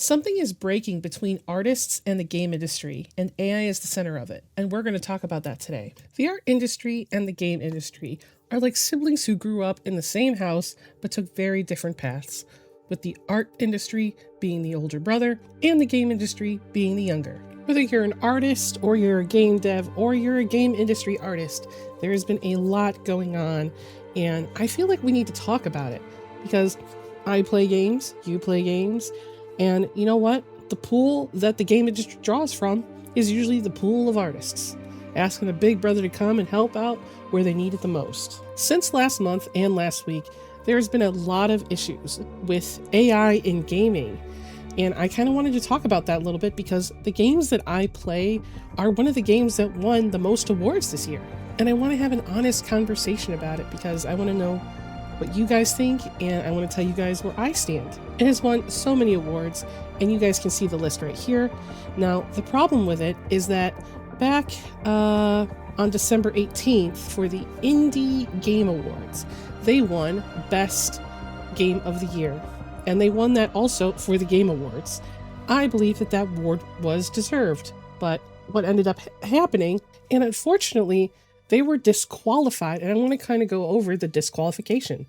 Something is breaking between artists and the game industry, and AI is the center of it, and we're going to talk about that today. The art industry and the game industry are like siblings who grew up in the same house but took very different paths, with the art industry being the older brother and the game industry being the younger. Whether you're an artist or you're a game dev or you're a game industry artist, there has been a lot going on, and I feel like we need to talk about it because I play games, you play games, and you know what? The pool that the game industry draws from is usually the pool of artists, asking a big brother to come and help out where they need it the most. Since last month and last week, there has been a lot of issues with AI in gaming, and I kind of wanted to talk about that a little bit because the games that I play are one of the games that won the most awards this year. And I want to have an honest conversation about it because I want to know what you guys think, and I want to tell you guys where I stand. It has won so many awards, and you guys can see the list right here. Now, the problem with it is that back on December 18th for the Indie Game Awards, they won Best Game of the Year, and they won that also for the Game Awards. I believe that that award was deserved, but what ended up happening, and unfortunately, they were disqualified, and I want to kind of go over the disqualification.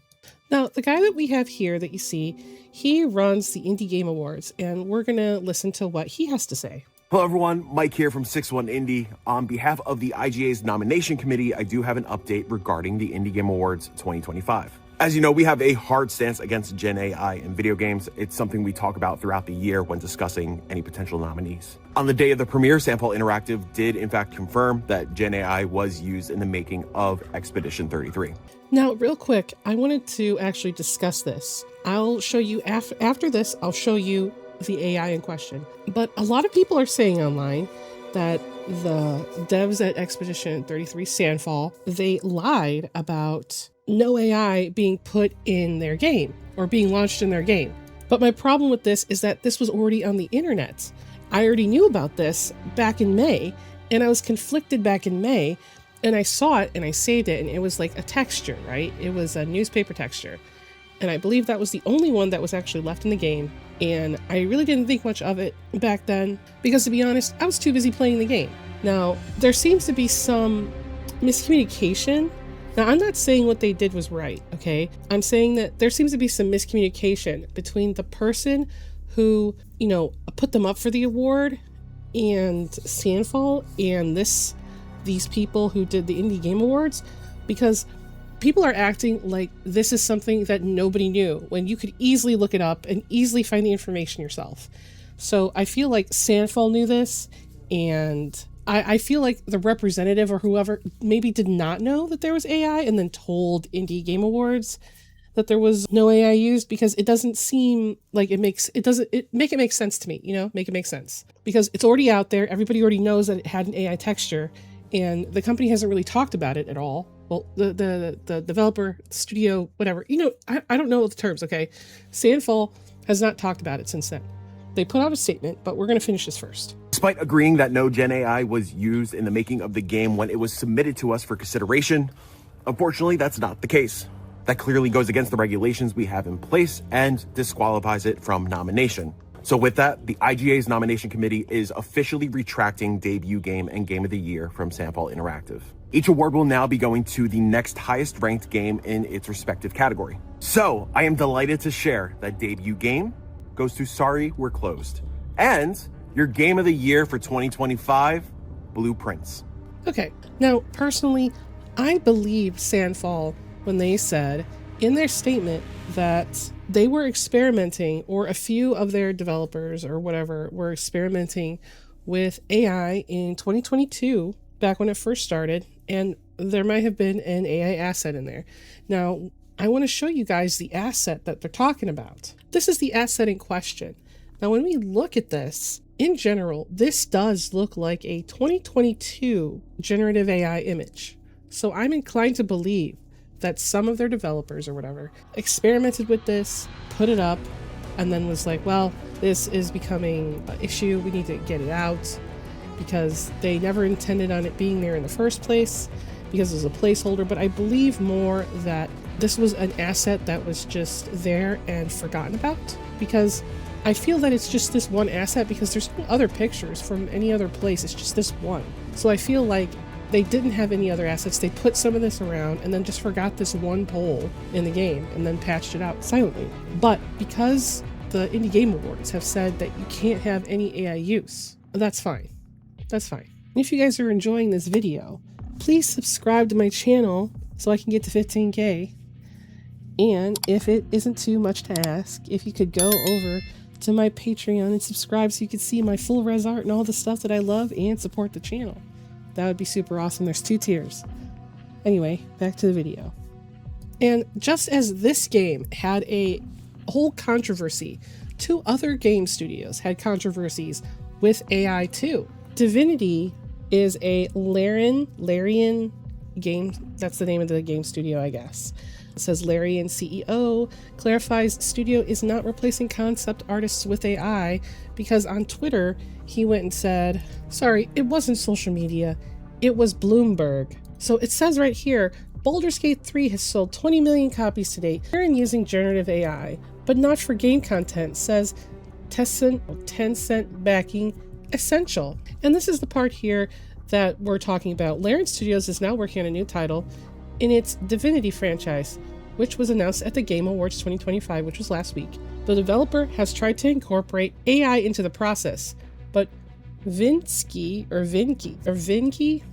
Now, the guy that we have here that you see, he runs the Indie Game Awards, and we're going to listen to what he has to say. Hello everyone, Mike here from 61 Indie. On behalf of the IGA's nomination committee, I do have an update regarding the Indie Game Awards 2025. As you know, we have a hard stance against Gen AI in video games. It's something we talk about throughout the year when discussing any potential nominees. On the day of the premiere, Sample Interactive did in fact confirm that Gen AI was used in the making of Expedition 33. Now, real quick, I wanted to actually discuss this. I'll show you after this, I'll show you the AI in question. But a lot of people are saying online that the devs at Expedition 33 Sandfall, they lied about no AI being put in their game or being launched in their game. But my problem with this is that this was already on the internet. I already knew about this back in May, and I was conflicted back in May, and I saw it and I saved it, and it was like a texture, right? It was a newspaper texture. And I believe that was the only one that was actually left in the game. And I really didn't think much of it back then because, to be honest, I was too busy playing the game. Now, there seems to be some miscommunication. Now, I'm not saying what they did was right, okay? I'm saying that there seems to be some miscommunication between the person who, put them up for the award and Sandfall and these people who did the Indie Game Awards, because people are acting like this is something that nobody knew when you could easily look it up and easily find the information yourself. So I feel like Sandfall knew this, and I feel like the representative or whoever maybe did not know that there was AI and then told Indie Game Awards that there was no AI used, because it doesn't seem like make it make sense to me, make it make sense, because it's already out there. Everybody already knows that it had an AI texture, and the company hasn't really talked about it at all. Well, the developer, studio, whatever, I don't know the terms, okay? Sandfall has not talked about it since then. They put out a statement, but we're going to finish this first. Despite agreeing that no Gen AI was used in the making of the game when it was submitted to us for consideration, unfortunately, that's not the case. That clearly goes against the regulations we have in place and disqualifies it from nomination. So with that, the IGA's nomination committee is officially retracting Debut Game and Game of the Year from Sample Interactive. Each award will now be going to the next highest ranked game in its respective category. So I am delighted to share that Debut Game goes to Sorry We're Closed. And your Game of the Year for 2025, Blueprints. Okay, now personally, I believe Sandfall when they said in their statement that they were experimenting, or a few of their developers or whatever were experimenting with AI in 2022, back when it first started, and there might have been an AI asset in there. Now, I want to show you guys the asset that they're talking about. This is the asset in question. Now, when we look at this, in general, this does look like a 2022 generative AI image. So I'm inclined to believe that some of their developers or whatever experimented with this, put it up, and then was like, well, this is becoming an issue. We need to get it out, because they never intended on it being there in the first place, because it was a placeholder. But I believe more that this was an asset that was just there and forgotten about, because I feel that it's just this one asset because there's no other pictures from any other place. It's just this one. So I feel like they didn't have any other assets. They put some of this around and then just forgot this one poll in the game and then patched it out silently. But because the Indie Game Awards have said that you can't have any AI use, that's fine. That's fine. And if you guys are enjoying this video, please subscribe to my channel so I can get to 15K. And if it isn't too much to ask, if you could go over to my Patreon and subscribe so you can see my full res art and all the stuff that I love and support the channel. That would be super awesome. There's 2 tiers. Anyway, back to the video. And just as this game had a whole controversy, 2 other game studios had controversies with AI too. Divinity is a Larian game. That's the name of the game studio, I guess. It says Larian CEO clarifies studio is not replacing concept artists with AI because on Twitter he went and said, sorry, it wasn't social media, it was Bloomberg. So it says right here, Baldur's Gate 3 has sold 20 million copies to date. Larian using generative AI, but not for game content, says Tencent backing essential. And this is the part here that we're talking about. Larian Studios is now working on a new title in its Divinity franchise, which was announced at the Game Awards 2025, which was last week. The developer has tried to incorporate AI into the process, but Vinsky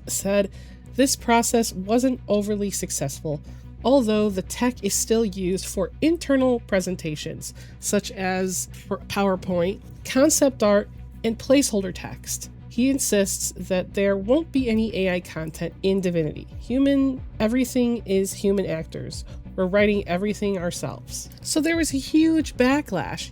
said this process wasn't overly successful, although the tech is still used for internal presentations, such as for PowerPoint, concept art, and placeholder text. He insists that there won't be any AI content in Divinity. Everything is human actors. We're writing everything ourselves. So there was a huge backlash,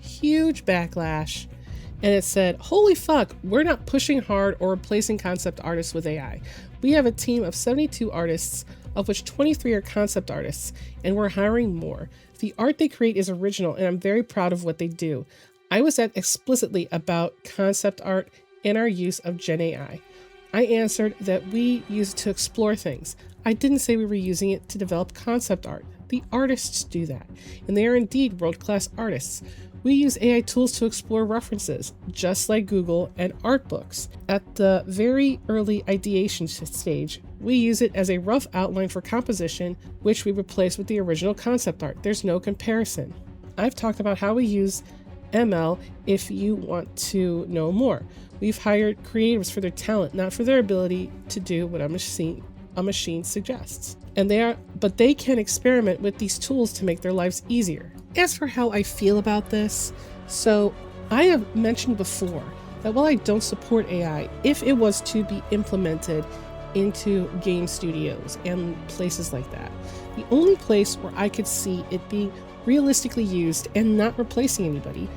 and it said, holy fuck, we're not pushing hard or replacing concept artists with AI. We have a team of 72 artists, of which 23 are concept artists, and we're hiring more. The art they create is original, and I'm very proud of what they do. I was asked explicitly about concept art and our use of Gen AI. I answered that we use it to explore things. I didn't say we were using it to develop concept art. The artists do that, and they are indeed world-class artists. We use AI tools to explore references, just like Google and art books. At the very early ideation stage, we use it as a rough outline for composition, which we replace with the original concept art. There's no comparison. I've talked about how we use ML if you want to know more. We've hired creatives for their talent, not for their ability to do what a machine suggests. But they can experiment with these tools to make their lives easier. As for how I feel about this, so I have mentioned before that while I don't support AI, if it was to be implemented into game studios and places like that, the only place where I could see it being realistically used and not replacing anybody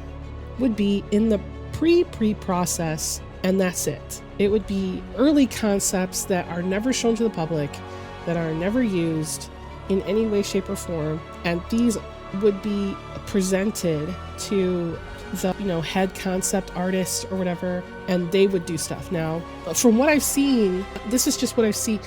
would be in the pre-process, and that's it. It would be early concepts that are never shown to the public, that are never used in any way, shape, or form, and these would be presented to the head concept artist or whatever, and they would do stuff. Now, from what I've seen, this is just what I see.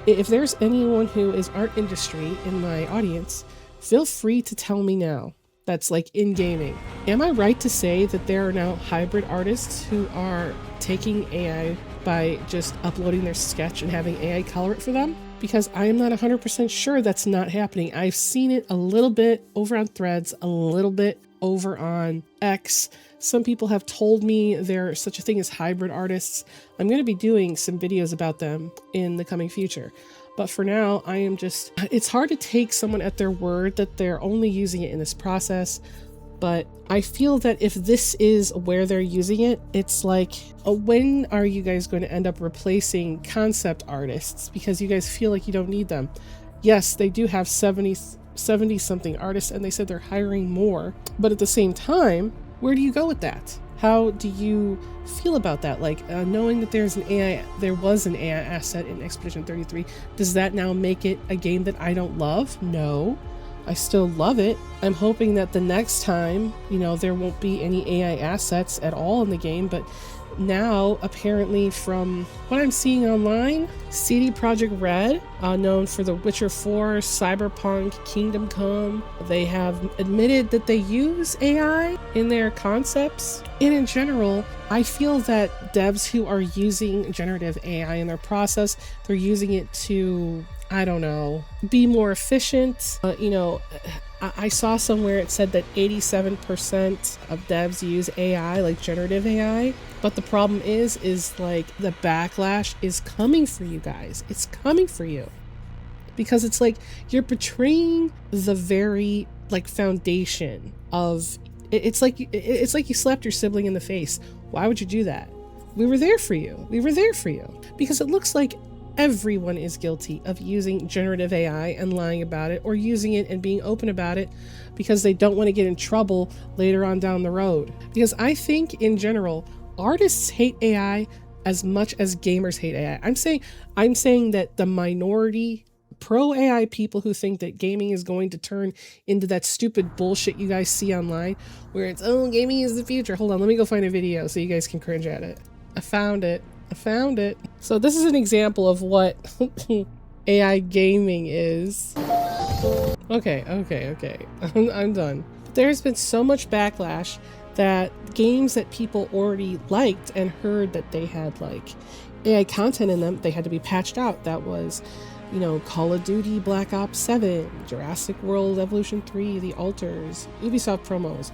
If there's anyone who is art industry in my audience, feel free to tell me now. That's like in gaming. Am I right to say that there are now hybrid artists who are taking AI by just uploading their sketch and having AI color it for them? Because I am not 100% sure that's not happening. I've seen it a little bit over on Threads, a little bit over on X. Some people have told me there's such a thing as hybrid artists. I'm going to be doing some videos about them in the coming future. But for now, it's hard to take someone at their word that they're only using it in this process. But I feel that if this is where they're using it, it's like, when are you guys going to end up replacing concept artists? Because you guys feel like you don't need them. Yes, they do have 70 something artists, and they said they're hiring more. But at the same time, where do you go with that? How do you feel about that? Like, knowing that there was an AI asset in Expedition 33, does that now make it a game that I don't love? No. I still love it. I'm hoping that the next time, there won't be any AI assets at all in the game, but now, apparently, from what I'm seeing online, CD Projekt Red, known for The Witcher 4, Cyberpunk, Kingdom Come, they have admitted that they use AI in their concepts. And in general, I feel that devs who are using generative AI in their process, they're using it to, I don't know, be more efficient. I saw somewhere it said that 87% of devs use AI, like generative AI. But the problem is like the backlash is coming for you guys. It's coming for you. Because it's like you're betraying the very like foundation of it's like you slapped your sibling in the face. Why would you do that? We were there for you. We were there for you. Because it looks like everyone is guilty of using generative AI and lying about it, or using it and being open about it because they don't want to get in trouble later on down the road. Because I think in general, artists hate AI as much as gamers hate AI. I'm saying that the minority pro AI people who think that gaming is going to turn into that stupid bullshit you guys see online where it's, oh, gaming is the future. Hold on, let me go find a video so you guys can cringe at it. I found it. So this is an example of what AI gaming is. Okay. I'm done. There's been so much backlash that games that people already liked and heard that they had like AI content in them, they had to be patched out. That was, Call of Duty Black Ops 7, Jurassic World Evolution 3, The Alters, Ubisoft promos,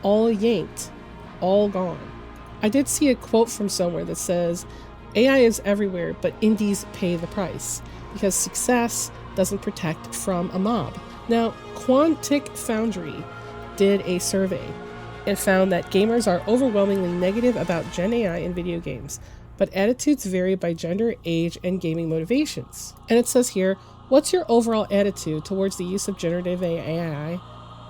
all yanked, all gone. I did see a quote from somewhere that says, AI is everywhere, but indies pay the price because success doesn't protect from a mob. Now, Quantic Foundry did a survey and found that gamers are overwhelmingly negative about Gen AI in video games, but attitudes vary by gender, age, and gaming motivations. And it says here, what's your overall attitude towards the use of generative AI?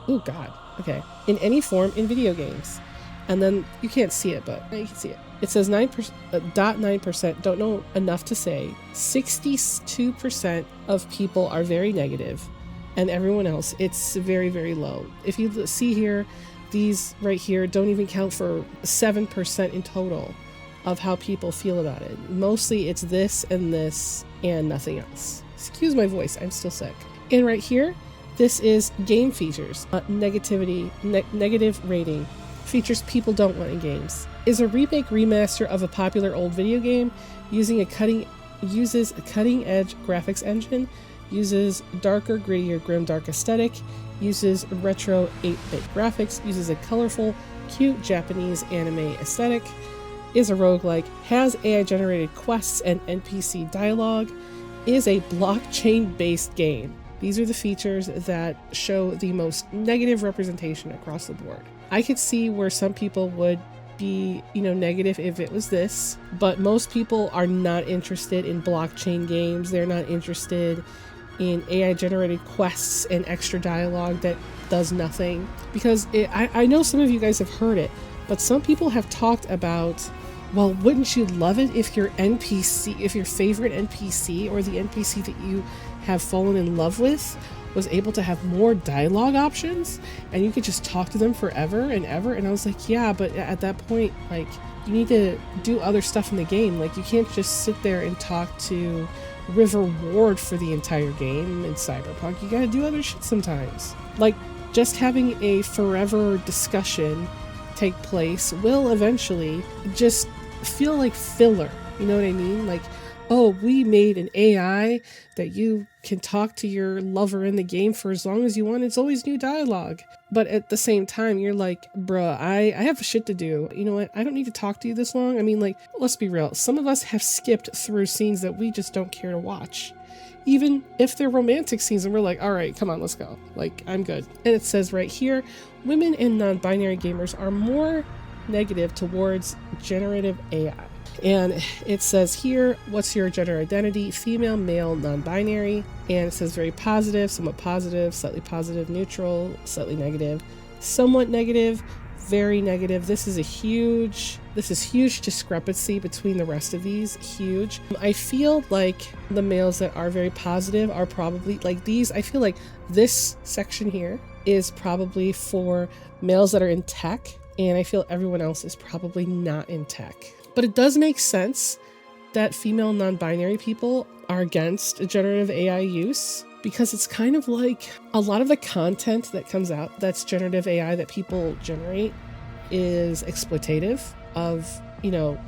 Oh God, okay. In any form in video games. And then you can't see it, but you can see it. It says 9% don't know enough to say. 62% of people are very negative, and everyone else, it's very, very low. If you see here, these right here don't even count for 7% in total of how people feel about it. Mostly it's this and nothing else. Excuse my voice, I'm still sick. And right here, this is game features, negative rating. Features people don't want in games. Is a remake remaster of a popular old video game uses a cutting edge graphics engine, uses darker, grittier, grimdark aesthetic, uses retro 8-bit graphics, uses a colorful, cute Japanese anime aesthetic, is a roguelike, has AI generated quests and NPC dialogue, is a blockchain based game. These are the features that show the most negative representation across the board. I could see where some people would be, negative if it was this, but most people are not interested in blockchain games. They're not interested in AI generated quests and extra dialogue that does nothing. Because I know some of you guys have heard it, but some people have talked about, well, wouldn't you love it if your favorite NPC or the NPC that you have fallen in love with was able to have more dialogue options and you could just talk to them forever and ever? And I was like, yeah, but at that point, like, you need to do other stuff in the game. Like, you can't just sit there and talk to River Ward for the entire game in Cyberpunk. You gotta do other shit sometimes. Like, just having a forever discussion take place will eventually just feel like filler. You know what I mean? Like, oh, we made an AI that you can talk to your lover in the game for as long as you want. It's always new dialogue. But at the same time, you're like, bruh, I have shit to do. You know what? I don't need to talk to you this long. I mean, like, let's be real. Some of us have skipped through scenes that we just don't care to watch. Even if they're romantic scenes and we're like, all right, come on, let's go. Like, I'm good. And it says right here, women and non-binary gamers are more negative towards generative AI. And it says here, what's your gender identity? Female, male, non-binary. And it says very positive, somewhat positive, slightly positive, neutral, slightly negative, somewhat negative, very negative. This is huge discrepancy between the rest of these. Huge. I feel like the males that are very positive are probably like these. I feel like this section here is probably for males that are in tech, and I feel everyone else is probably not in tech. But it does make sense that female non-binary people are against generative AI use, because it's kind of like a lot of the content that comes out that's generative AI that people generate is exploitative of, you know,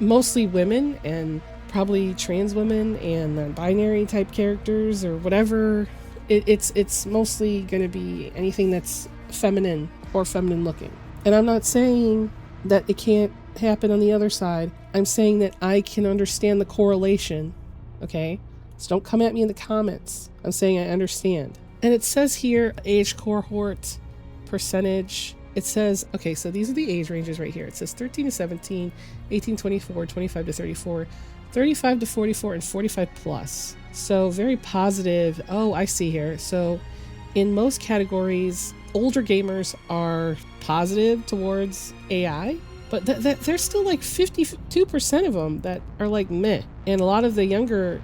mostly women and probably trans women and non-binary type characters or whatever. It's mostly going to be anything that's feminine or feminine looking. And I'm not saying that it can't happen on the other side. I'm saying that I can understand the correlation, okay? So don't come at me in the comments. I'm saying I understand. And it says here, age cohort, percentage. It says, okay, so these are the age ranges right here. It says 13 to 17, 18 to 24, 25 to 34, 35 to 44, and 45 plus. So very positive. Oh, I see here. So in most categories, older gamers are positive towards AI, but there's still like 52% of them that are like meh. And a lot of the younger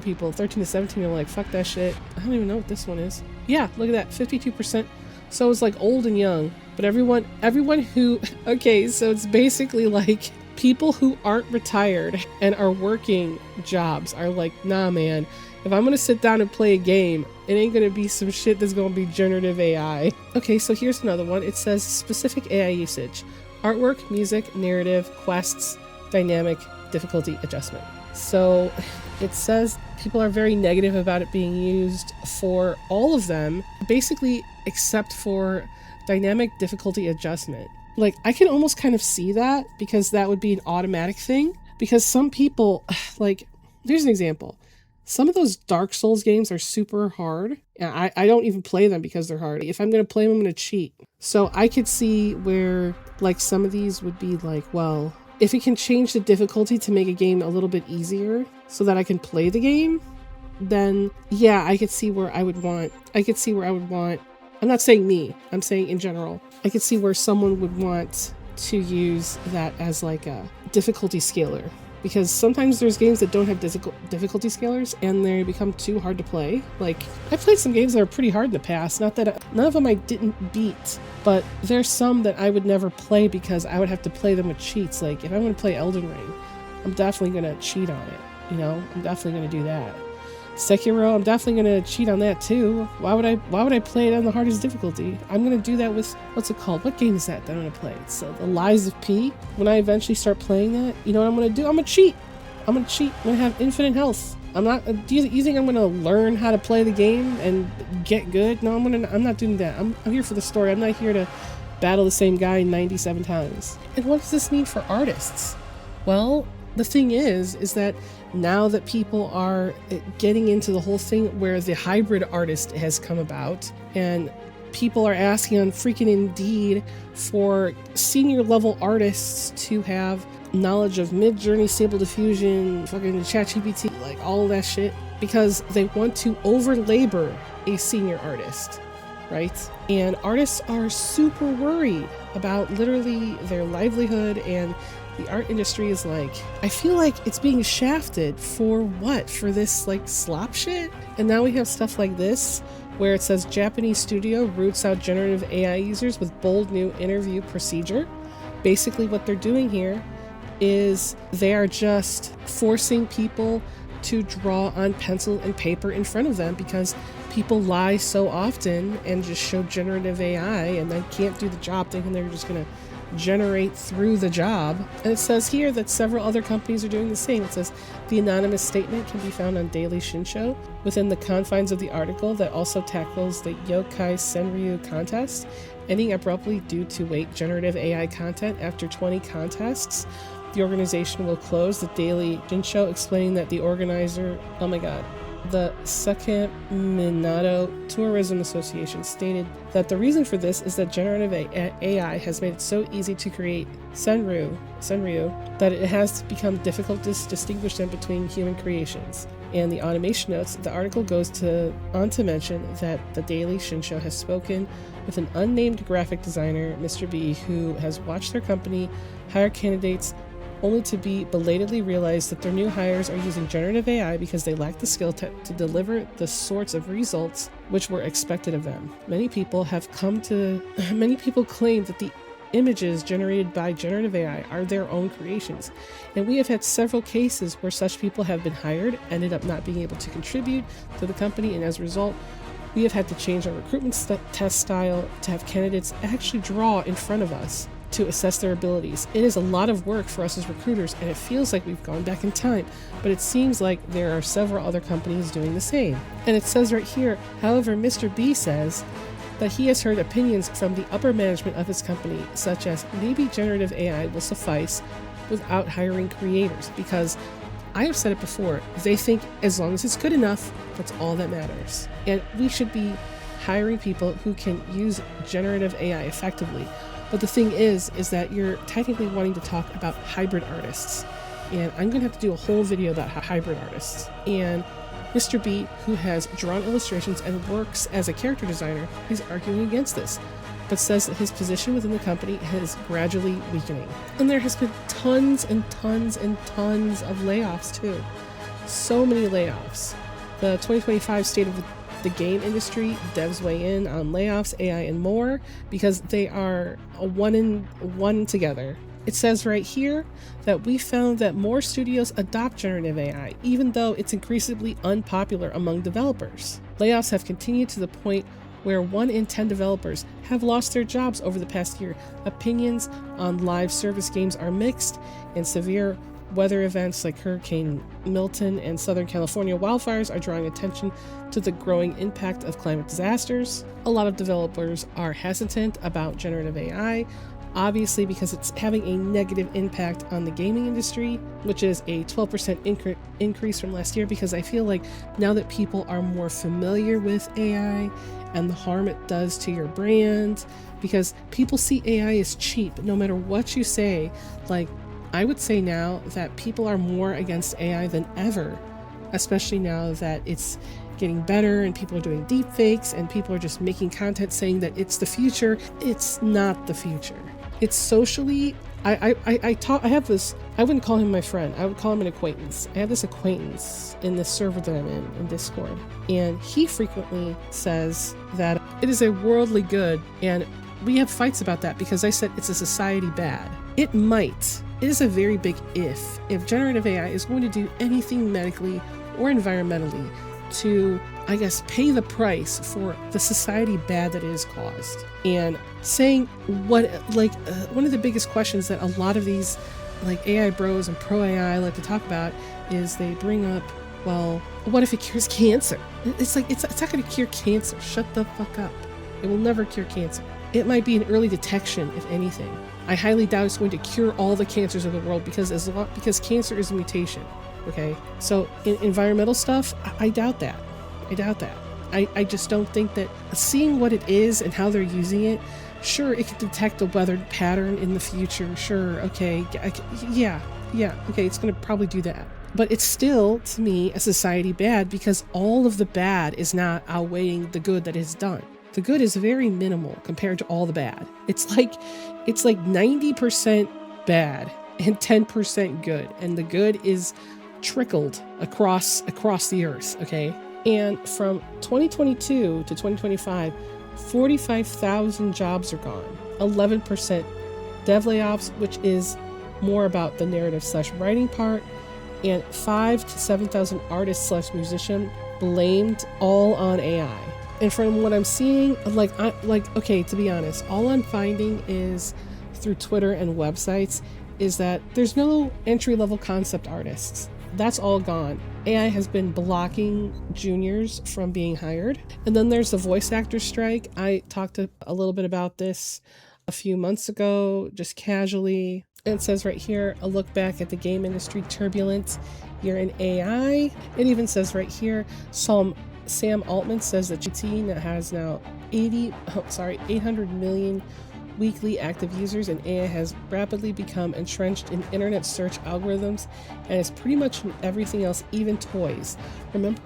people, 13 to 17, are like, fuck that shit. I don't even know what this one is. Yeah, look at that, 52%. So it's like old and young, but everyone who, okay, so it's basically like people who aren't retired and are working jobs are like, nah, man, if I'm gonna sit down and play a game, it ain't gonna be some shit that's gonna be generative AI. Okay, so here's another one. It says specific AI usage: artwork, music, narrative, quests, dynamic, difficulty adjustment. So it says people are very negative about it being used for all of them, basically, except for dynamic difficulty adjustment. Like, I can almost kind of see that, because that would be an automatic thing. Because some people, like, here's an example. Some of those Dark Souls games are super hard. And I don't even play them because they're hard. If I'm going to play them, I'm going to cheat. So I could see where, like, some of these would be like, well, if it can change the difficulty to make a game a little bit easier so that I can play the game, then yeah, I could see where I would want, I'm not saying me, I'm saying in general, I could see where someone would want to use that as like a difficulty scaler. Because sometimes there's games that don't have difficulty scalers and they become too hard to play. Like, I played some games that are pretty hard in the past. Not that none of them I didn't beat, but there's some that I would never play because I would have to play them with cheats. Like, if I'm going to play Elden Ring, I'm definitely going to cheat on it. You know, I'm definitely going to do that. Sekiro, I'm definitely going to cheat on that too. Why would I play it on the hardest difficulty? I'm going to do that with, what's it called? What game is that I'm going to play? It's The Lies of P. When I eventually start playing that, you know what I'm going to do? I'm going to cheat. I'm going to have infinite health. I'm not, do you think I'm going to learn how to play the game and get good? No, I'm not doing that. I'm here for the story. I'm not here to battle the same guy 97 times. And what does this mean for artists? Well, the thing is that now that people are getting into the whole thing where the hybrid artist has come about, and people are asking on freaking Indeed for senior level artists to have knowledge of Mid-Journey, Stable Diffusion, fucking ChatGPT, like all of that shit, because they want to over-labor a senior artist, right? And artists are super worried about literally their livelihood, and the art industry is like, I feel like it's being shafted for what? For this like slop shit? And now we have stuff like this where it says Japanese studio roots out generative AI users with bold new interview procedure. Basically what they're doing here is they are just forcing people to draw on pencil and paper in front of them, because people lie so often and just show generative AI and they can't do the job, thinking they're just gonna generate through the job. And it says here that several other companies are doing the same. It says the anonymous statement can be found on Daily Shinsho within the confines of the article that also tackles the Yokai Senryu contest, ending abruptly due to wait generative AI content after 20 contests. The organization will close. The Daily Shinsho explaining that the organizer, oh my god, The Sacramento Tourism Association stated that the reason for this is that generative AI has made it so easy to create senryu that it has become difficult to distinguish them between human creations. And the automation notes, the article goes on to mention that the Daily Shinsho has spoken with an unnamed graphic designer, Mr. B, who has watched their company hire candidates only to be belatedly realized that their new hires are using generative AI because they lack the skill to deliver the sorts of results which were expected of them. Many people claim that the images generated by generative AI are their own creations, and we have had several cases where such people have been hired, ended up not being able to contribute to the company, and as a result, we have had to change our recruitment test style to have candidates actually draw in front of us to assess their abilities. It is a lot of work for us as recruiters, and it feels like we've gone back in time, but it seems like there are several other companies doing the same. And it says right here, however, Mr. B says that he has heard opinions from the upper management of his company, such as maybe generative AI will suffice without hiring creators, because I have said it before, they think as long as it's good enough, that's all that matters. And we should be hiring people who can use generative AI effectively. But the thing is that you're technically wanting to talk about hybrid artists. And I'm going to have to do a whole video about hybrid artists. And Mr. B, who has drawn illustrations and works as a character designer, is arguing against this, but says that his position within the company is gradually weakening. And there has been tons and tons and tons of layoffs too. So many layoffs. The 2025 State of the Game Industry, devs weigh in on layoffs, AI, and more, because they are a one in one together. It says right here that we found that more studios adopt generative AI, even though it's increasingly unpopular among developers. Layoffs have continued to the point where 1 in 10 developers have lost their jobs over the past year. Opinions on live service games are mixed, and severe weather events like Hurricane Milton and Southern California wildfires are drawing attention to the growing impact of climate disasters. A lot of developers are hesitant about generative AI, obviously because it's having a negative impact on the gaming industry, which is a 12% increase from last year, because I feel like now that people are more familiar with AI and the harm it does to your brand, because people see AI as cheap no matter what you say. Like, I would say now that people are more against AI than ever, especially now that it's getting better and people are doing deep fakes and people are just making content saying that it's the future. It's not the future. It's socially, I have this, I wouldn't call him my friend, I would call him an acquaintance. I have this acquaintance in this server that I'm in Discord, and he frequently says that it is a worldly good, and we have fights about that because I said it's a society bad. It might. It is a very big if generative AI is going to do anything medically or environmentally to, I guess, pay the price for the society bad that it has caused. And saying one of the biggest questions that a lot of these like AI bros and pro AI like to talk about is they bring up, well, what if it cures cancer? It's like, it's not going to cure cancer. Shut the fuck up. It will never cure cancer. It might be an early detection, if anything. I highly doubt it's going to cure all the cancers of the world because cancer is a mutation. Okay, so in environmental stuff, I doubt that. I just don't think that seeing what it is and how they're using it, sure, it can detect a weather pattern in the future. Sure, okay, yeah, okay, it's going to probably do that. But it's still, to me, a society bad because all of the bad is not outweighing the good that is done. The good is very minimal compared to all the bad. It's like 90% bad and 10% good, and the good is trickled across the earth, okay? And from 2022 to 2025, 45,000 jobs are gone. 11% dev layoffs, which is more about the narrative/writing part, and 5,000 to 7,000 artists/musicians blamed all on AI. And from what I'm seeing, okay, to be honest, all I'm finding is through Twitter and websites is that there's no entry-level concept artists. That's all gone. AI has been blocking juniors from being hired. And then there's the voice actor strike. I talked a little bit about this a few months ago, just casually. It says right here, a look back at the game industry turbulent year in AI. It even says right here, Sam Altman says that GPT has now 800 million weekly active users, and AI has rapidly become entrenched in internet search algorithms and is pretty much in everything else, even toys. Remember,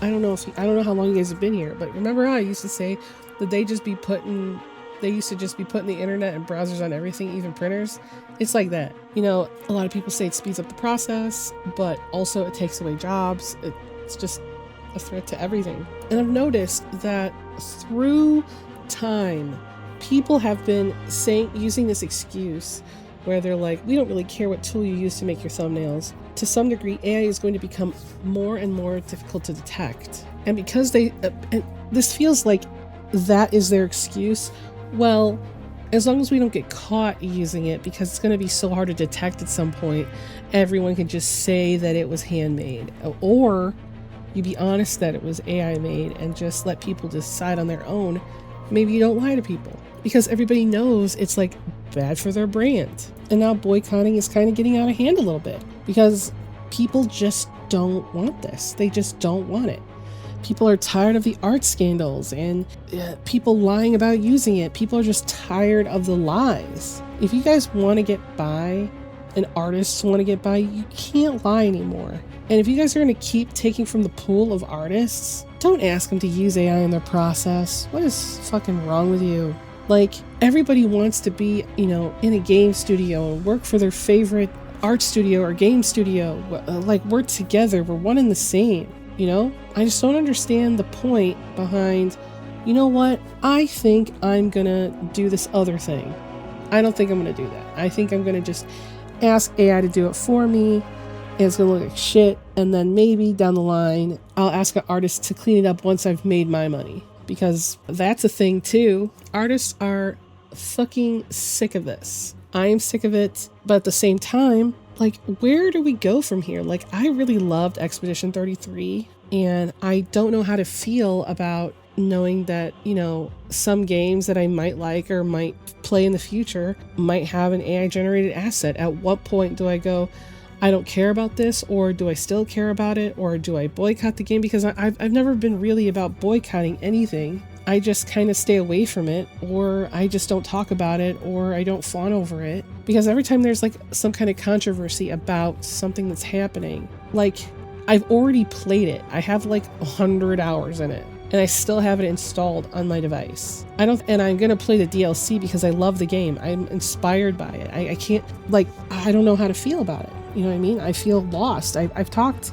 I don't know how long you guys have been here, but remember how I used to say that they used to just be putting the internet and browsers on everything, even printers? It's like that. You know, a lot of people say it speeds up the process, but also it takes away jobs. It's just a threat to everything. And I've noticed that through time, people have been using this excuse where they're like, we don't really care what tool you use to make your thumbnails. To some degree, AI is going to become more and more difficult to detect. And because and this feels like that is their excuse, well, as long as we don't get caught using it, because it's going to be so hard to detect at some point, everyone can just say that it was handmade. Or you be honest that it was AI made and just let people decide on their own. Maybe you don't lie to people, because everybody knows it's like bad for their brand. And now boycotting is kind of getting out of hand a little bit because people just don't want this. They just don't want it. People are tired of the art scandals and people lying about using it. People are just tired of the lies. If you guys want to get by and artists want to get by, you can't lie anymore. And if you guys are going to keep taking from the pool of artists, don't ask them to use AI in their process. What is fucking wrong with you? Like, everybody wants to be, in a game studio and work for their favorite art studio or game studio. Like, we're together. We're one and the same, I just don't understand the point behind, you know what? I think I'm going to do this other thing. I don't think I'm going to do that. I think I'm going to just ask AI to do it for me. And it's going to look like shit. And then maybe down the line, I'll ask an artist to clean it up once I've made my money. Because that's a thing too. Artists are fucking sick of this. I am sick of it. But at the same time, like, where do we go from here? Like, I really loved Expedition 33. And I don't know how to feel about knowing that, some games that I might like or might play in the future might have an AI generated asset. At what point do I go, I don't care about this, or do I still care about it, or do I boycott the game? Because I've never been really about boycotting anything. I just kind of stay away from it, or I just don't talk about it, or I don't fawn over it. Because every time there's like some kind of controversy about something that's happening, like, I've already played it. I have like 100 hours in it, and I still have it installed on my device. And I'm gonna play the DLC because I love the game. I'm inspired by it. I can't, I don't know how to feel about it. You know what I mean? I feel lost. I've talked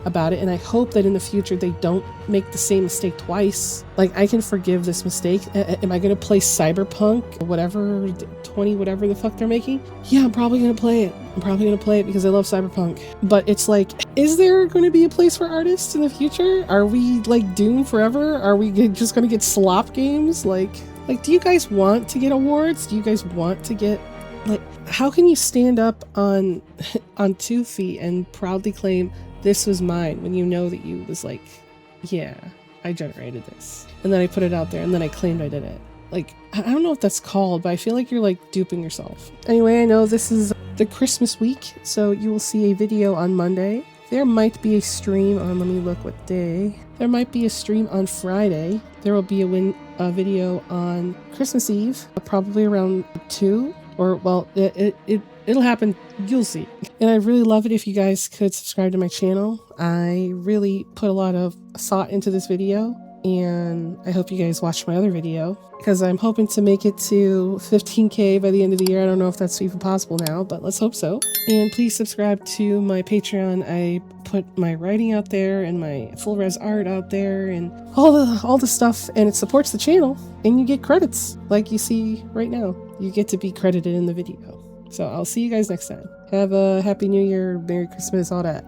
about it, and I hope that in the future they don't make the same mistake twice. Like, I can forgive this mistake. Am I gonna play Cyberpunk, whatever the fuck they're making? Yeah, I'm probably gonna play it. I'm probably gonna play it because I love Cyberpunk. But it's like, is there going to be a place for artists in the future? Are we like doomed forever? Are we just gonna get slop games? Like, do you guys want to get awards? Do you guys want to get, how can you stand up on 2 feet and proudly claim this was mine when you know that you was like, yeah, I generated this, and then I put it out there, and then I claimed I did it? Like, I don't know what that's called, but I feel like you're like duping yourself. Anyway, I know this is the Christmas week, so you will see a video on Monday. There might be a stream on, let me look what day. There might be a stream on Friday. There will be a video on Christmas Eve, probably around 2, or, well, it'll happen. You'll see. And I'd really love it if you guys could subscribe to my channel. I really put a lot of thought into this video, and I hope you guys watch my other video, because I'm hoping to make it to 15K by the end of the year. I don't know if that's even possible now, but let's hope so. And please subscribe to my Patreon. I put my writing out there and my full res art out there and all the stuff, and it supports the channel, and you get credits like you see right now. You get to be credited in the video. So I'll see you guys next time. Have a Happy New Year, Merry Christmas, all that.